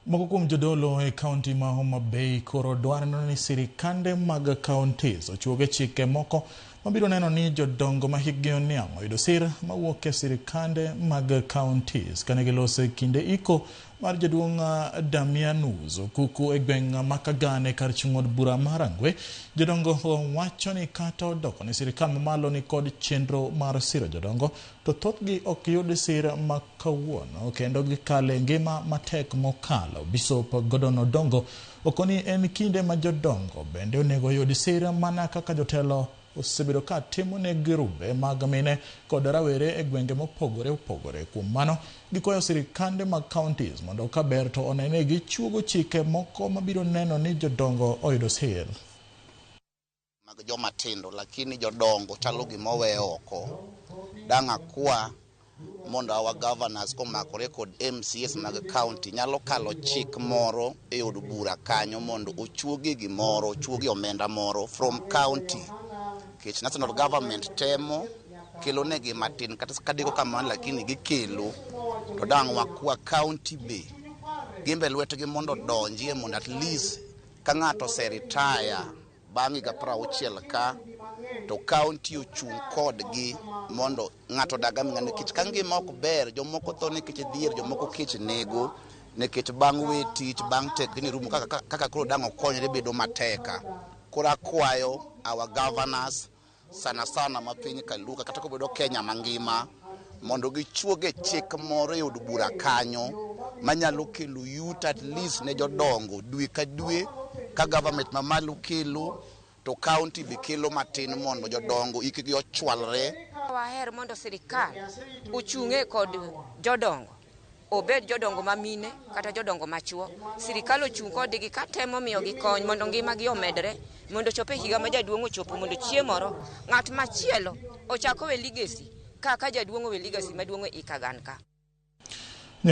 Moko kuom jodolo e kaunti ma Homa Bay koro dwaro ni sirikande mag counties ochuoge chike moko mabiro neno ni jodongo ma hikgi oniang' oyudo sir mawuok e sirikande mag counties kane gilose kinde iko mar jaduong' Damian Uzo kuku e gweng' ma Kagane kar chung'od bura mar Rangwe. Jodongo wacho ni kata odoko ni sirikal mamalo ni kod chenro mar siro jodongo to thothgi ok yud sir ma kawuono kendo gikale ngima matek mokalo. Bishop Gordon Odongo okoni en kinde ma jodongo bende onego yud sir mana kaka jotelo osebedo ka timo ne grube mag mine kod rawere e gwenge mopogore opogore. Kuom mano gikwayo sirikande mag counties mondo ka ber to onene gichuogo chike moko mabiro neno ni jodongo oyudo sir mag joma tindo, lakini jodongo chalo gimowe oko. Dang' akwa mondo our governors komakore kod MCS mag county nyalo kalo chik moro e od bura kanyo mondo ochuogi gimoro, ochuogi omenda moro from county. Kech national government temo kelo negi matin kata kadiko kamano lakini gikelo to dang' wakwa county be gimbe lwetgi mondo donjie mondo at least ka ng'ato retire bang' higa 60 ka to county ochung' kodgi mondo ng'ato daga ng'ane kech ka ngima ok ber, jomoko tho nikech dhier, jomoko kech nego nikech bang' we tich bang' tekni rumo kaka koro dang' okonyre bedo mateka. Koro akwayo our governors sana ma piny Kaluka kata kobedo Kenya mangima mondo gichuoge chik moro e od bura kanyo manyalo kelo yuto at least ne jodongo dwe ka dwe. Ka government mamalo kelo to county be kelo matin mondo jodongo ikgi ochwalre. Waher mondo sirikal ochung'e kod jodongo, obed jodongo mamine kata jodongo machuo. Sirikal ochung' kodgi ka temo miyo gi kony mondo ngimagi omedre, mondo chope higa ma jaduong' ochopo mondo chieng' moro ng'at machielo ochako we legacy kaka jaduong' we legacy maduong' e Kagane ka.